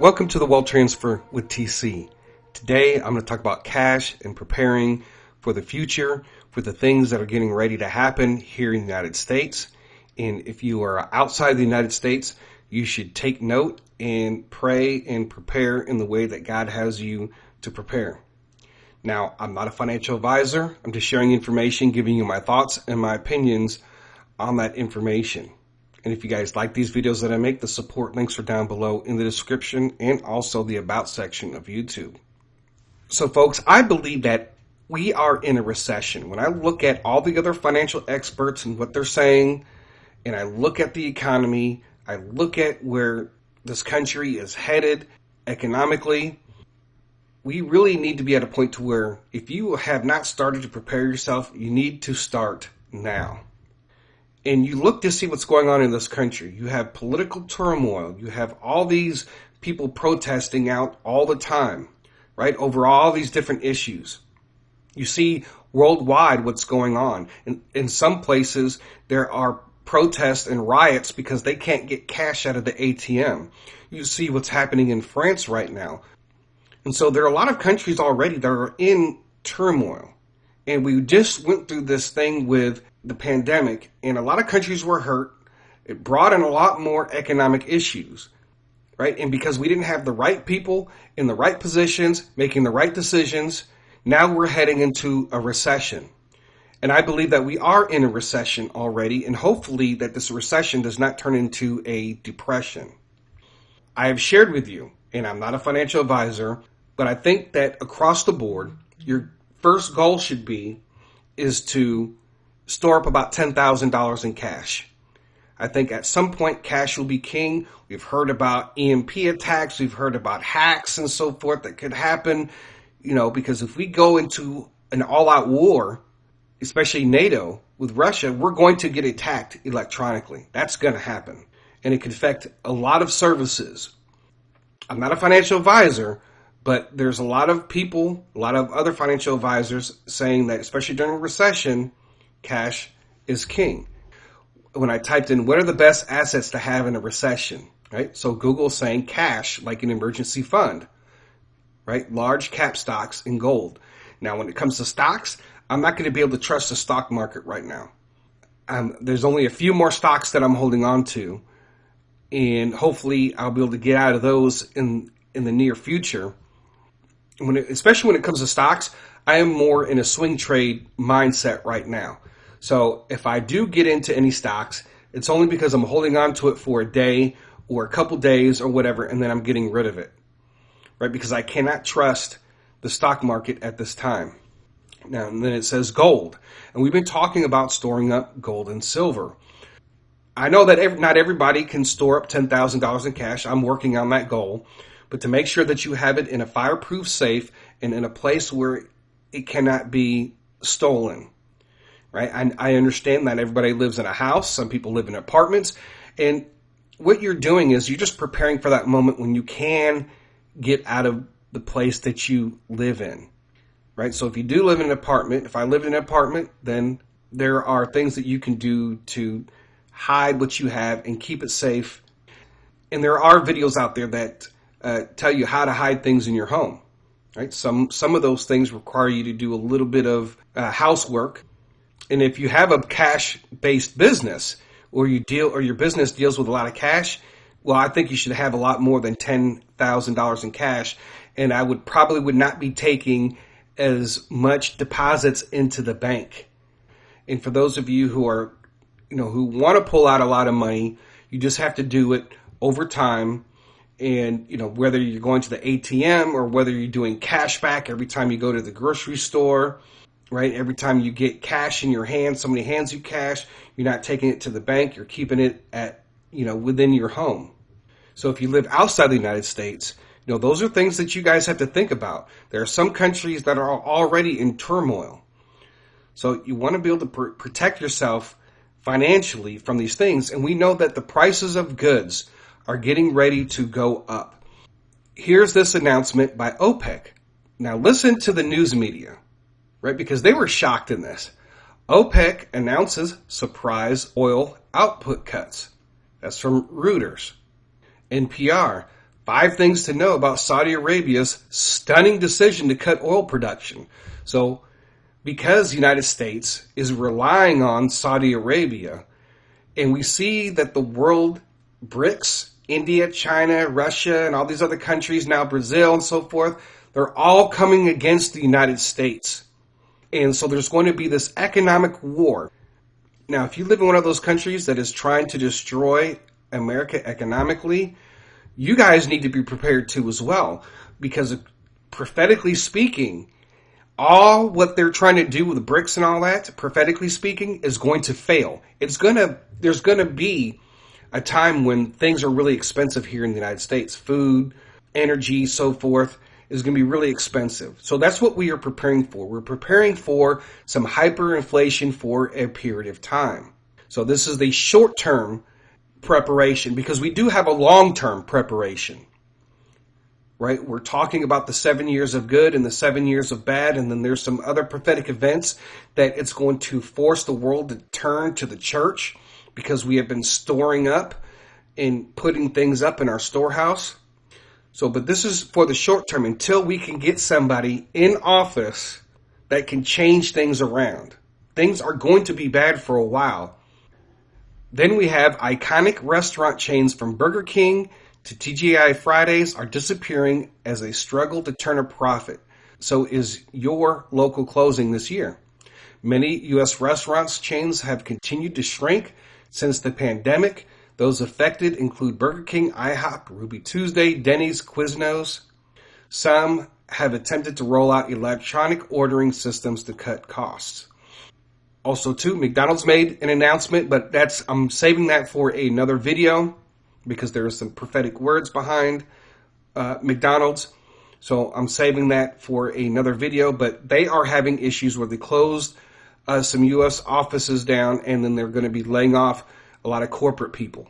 Welcome to the Wealth Transfer with TC. Today I'm going to talk about cash and preparing for the future, for the things that are getting ready to happen here in the United States. And if you are outside the United States, you should take note and pray and prepare in the way that God has you to prepare. Now, I'm not a financial advisor. I'm just sharing information, giving you my thoughts and my opinions on that information. And if you guys like these videos that I make, the support links are down below in the description and also the About section of YouTube. So folks, I believe that we are in a recession. When I look at all the other financial experts and what they're saying, and I look at the economy, I look at where this country is headed economically, we really need to be at a point to where if you have not started to prepare yourself, you need to start now. And you look to see what's going on in this country. You have political turmoil. You have all these people protesting out all the time, right, over all these different issues. You see worldwide what's going on. In some places, there are protests and riots because they can't get cash out of the ATM. You see what's happening in France right now. And so there are a lot of countries already that are in turmoil. And we just went through this thing with the pandemic, and a lot of countries were hurt. It brought in a lot more economic issues, right? And because we didn't have the right people in the right positions, making the right decisions, now we're heading into a recession. And I believe that we are in a recession already, and hopefully that this recession does not turn into a depression. I have shared with you, and I'm not a financial advisor, but I think that across the board, your first goal should be is to store up about $10,000 in cash. I think at some point cash will be king. We've heard about EMP attacks. We've heard about hacks and so forth that could happen, because if we go into an all-out war, especially NATO with Russia, we're going to get attacked electronically. That's going to happen. And it could affect a lot of services. I'm not a financial advisor, but there's a lot of people, a lot of other financial advisors saying that, especially during a recession, cash is king. When I typed in what are the best assets to have in a recession, right? So Google's saying cash, like an emergency fund, right? Large cap stocks and gold. Now, when it comes to stocks, I'm not going to be able to trust the stock market right now. There's only a few more stocks that I'm holding on to, and hopefully I'll be able to get out of those in the near future. Especially when it comes to stocks, I am more in a swing trade mindset right now. So if I do get into any stocks, it's only because I'm holding on to it for a day or a couple days or whatever, and then I'm getting rid of it, right? Because I cannot trust the stock market at this time. Now, and then it says gold. And we've been talking about storing up gold and silver. I know that not everybody can store up $10,000 in cash. I'm working on that goal. But to make sure that you have it in a fireproof safe and in a place where it cannot be stolen, right? I understand that everybody lives in a house. Some people live in apartments. And what you're doing is you're just preparing for that moment when you can get out of the place that you live in, right? So if you do live in an apartment, if I live in an apartment, then there are things that you can do to hide what you have and keep it safe. And there are videos out there that tell you how to hide things in your home, right? Some of those things require you to do a little bit of housework. And if you have a cash-based business or your business deals with a lot of cash, well, I think you should have a lot more than $10,000 in cash. And I would not be taking as much deposits into the bank. And for those of you who are, who want to pull out a lot of money, you just have to do it over time. And, whether you're going to the ATM or whether you're doing cash back every time you go to the grocery store, right? Every time you get cash in your hand, somebody hands you cash, you're not taking it to the bank, you're keeping it at, within your home. So if you live outside the United States, those are things that you guys have to think about. There are some countries that are already in turmoil. So you want to be able to protect yourself financially from these things. And we know that the prices of goods are getting ready to go up. Here's this announcement by OPEC. Now listen to the news media, right? Because they were shocked in this. OPEC announces surprise oil output cuts. That's from Reuters. NPR, 5 things to know about Saudi Arabia's stunning decision to cut oil production. So, because the United States is relying on Saudi Arabia, and we see that the world, BRICS, India, China, Russia, and all these other countries, now Brazil and so forth, they're all coming against the United States. And so there's going to be this economic war. Now, if you live in one of those countries that is trying to destroy America economically, you guys need to be prepared too as well. Because prophetically speaking, all what they're trying to do with the BRICS and all that, prophetically speaking, is going to fail. There's going to be a time when things are really expensive here in the United States. Food, energy, so forth is going to be really expensive. So that's what we are preparing for. We're preparing for some hyperinflation for a period of time. So this is the short-term preparation, because we do have a long-term preparation, right? We're talking about the 7 years of good and the 7 years of bad, and then there's some other prophetic events that it's going to force the world to turn to the church, because we have been storing up and putting things up in our storehouse. So, but this is for the short term until we can get somebody in office that can change things around. Things are going to be bad for a while. Then we have iconic restaurant chains from Burger King to TGI Fridays are disappearing as they struggle to turn a profit. So is your local closing this year. Many U.S. restaurants chains have continued to shrink since the pandemic. Those affected include Burger King, IHOP, Ruby Tuesday, Denny's, Quiznos. Some have attempted to roll out electronic ordering systems to cut costs. Also, too, McDonald's made an announcement, but I'm saving that for another video because there are some prophetic words behind McDonald's. So I'm saving that for another video, but they are having issues where they closed some U.S. offices down, and then they're going to be laying off a lot of corporate people.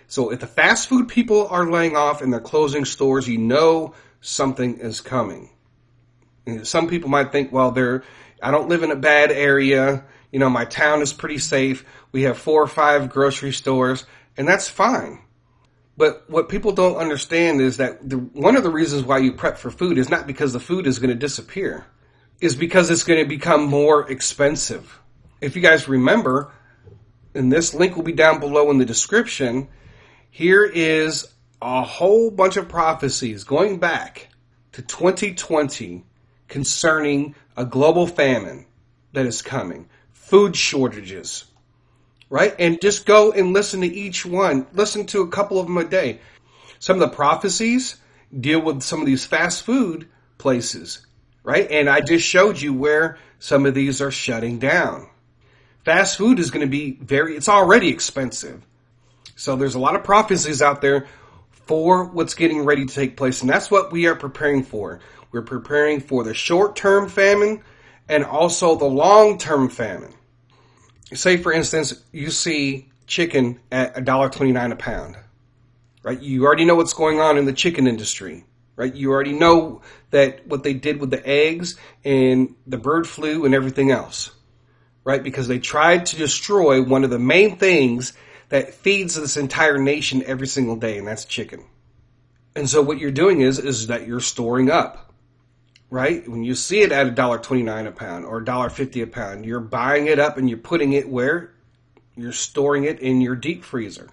So if the fast food people are laying off and they're closing stores, you know something is coming. And some people might think, well, I don't live in a bad area. You know, my town is pretty safe. We have 4 or 5 grocery stores, and that's fine. But what people don't understand is that one of the reasons why you prep for food is not because the food is going to disappear. Is because it's going to become more expensive. If you guys remember, and this link will be down below in the description, here is a whole bunch of prophecies going back to 2020 concerning a global famine that is coming, food shortages, right? And just go and listen to each one. Listen to a couple of them a day. Some of the prophecies deal with some of these fast food places, right? And I just showed you where some of these are shutting down. Fast food is going to be it's already expensive. So there's a lot of prophecies out there for what's getting ready to take place. And that's what we are preparing for. We're preparing for the short-term famine and also the long-term famine. Say, for instance, you see chicken at $1.29 a pound, right? You already know what's going on in the chicken industry, right? You already know that what they did with the eggs and the bird flu and everything else, right? Because they tried to destroy one of the main things that feeds this entire nation every single day, and that's chicken. And so what you're doing is that you're storing up, right? When you see it at $1.29 a pound or $1.50 a pound, you're buying it up and you're putting it where? You're storing it in your deep freezer.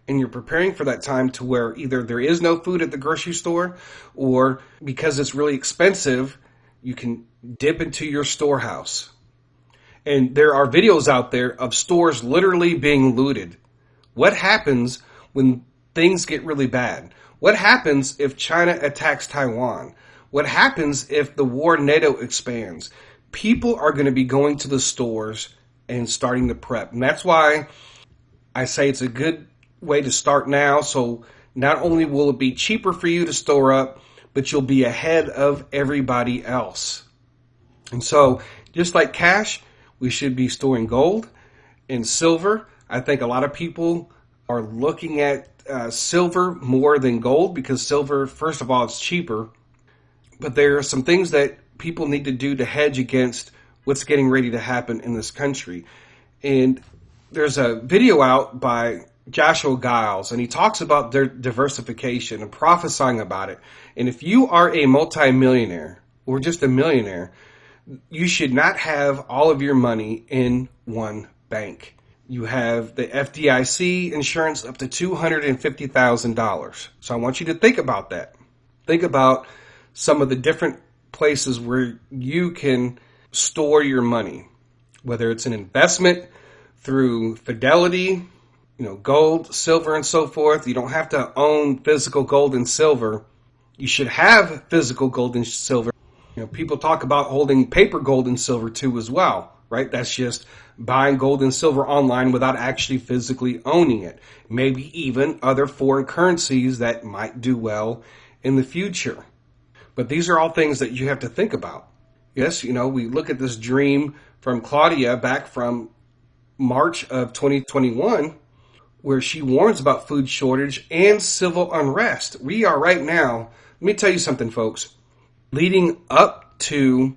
And you're preparing for that time to where either there is no food at the grocery store, or because it's really expensive, you can dip into your storehouse. And there are videos out there of stores literally being looted. What happens when things get really bad? What happens if China attacks Taiwan? What happens if the war NATO expands? People are going to be going to the stores and starting to prep. And that's why I say it's a good way to start now. So not only will it be cheaper for you to store up, but you'll be ahead of everybody else. And so just like cash, we should be storing gold and silver. I think a lot of people are looking at silver more than gold because silver, first of all, it's cheaper. But there are some things that people need to do to hedge against what's getting ready to happen in this country. And there's a video out by Joshua Giles, and he talks about their diversification and prophesying about it. And if you are a multimillionaire or just a millionaire, you should not have all of your money in one bank. You have the FDIC insurance up to $250,000. So I want you to think about that. Think about some of the different places where you can store your money, whether it's an investment through Fidelity, gold, silver, and so forth. You don't have to own physical gold and silver. You should have physical gold and silver. People talk about holding paper gold and silver too as well, right? That's just buying gold and silver online without actually physically owning it. Maybe even other foreign currencies that might do well in the future. But these are all things that you have to think about. Yes, we look at this dream from Claudia back from March of 2021, where she warns about food shortage and civil unrest. We are right now, let me tell you something, folks. Leading up to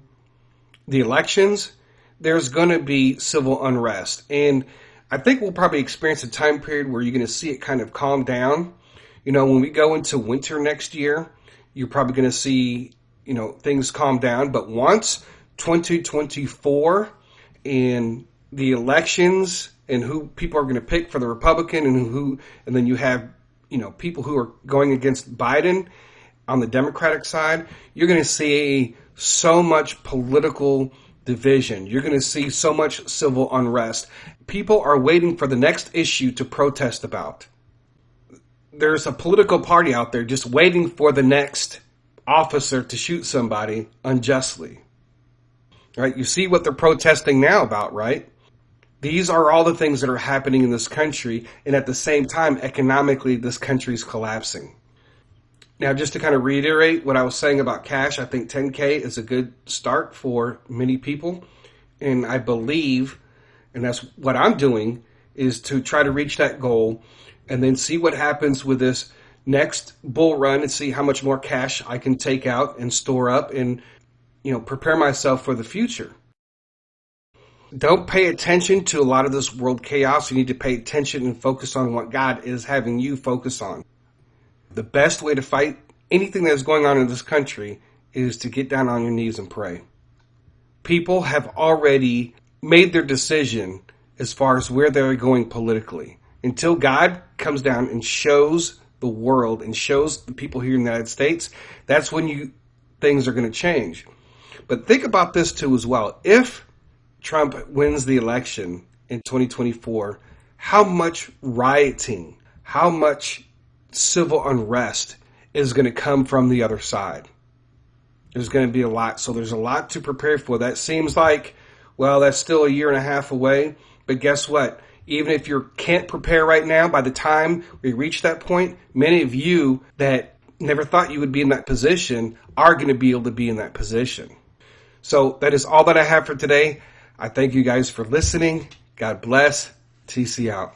the elections, there's going to be civil unrest. And I think we'll probably experience a time period where you're going to see it kind of calm down. When we go into winter next year, you're probably going to see, things calm down. But once 2024 and the elections and who people are going to pick for the Republican and then you have, people who are going against Biden on the Democratic side, you're going to see so much political division. You're going to see so much civil unrest. People are waiting for the next issue to protest about. There's a political party out there just waiting for the next officer to shoot somebody unjustly. Right? You see what they're protesting now about, right? These are all the things that are happening in this country, and at the same time, economically, this country is collapsing. Now, just to kind of reiterate what I was saying about cash, I think 10K is a good start for many people. And I believe, and that's what I'm doing, is to try to reach that goal and then see what happens with this next bull run and see how much more cash I can take out and store up and, prepare myself for the future. Don't pay attention to a lot of this world chaos. You need to pay attention and focus on what God is having you focus on. The best way to fight anything that is going on in this country is to get down on your knees and pray. People have already made their decision as far as where they're going politically. Until God comes down and shows the world and shows the people here in the United States, that's when things are going to change. But think about this too as well. If Trump wins the election in 2024, how much rioting, how much civil unrest is going to come from the other side? There's going to be a lot. So there's a lot to prepare for. That seems like, well, that's still a year and a half away. But guess what? Even if you can't prepare right now, by the time we reach that point, many of you that never thought you would be in that position are going to be able to be in that position. So that is all that I have for today. I thank you guys for listening. God bless. TC out.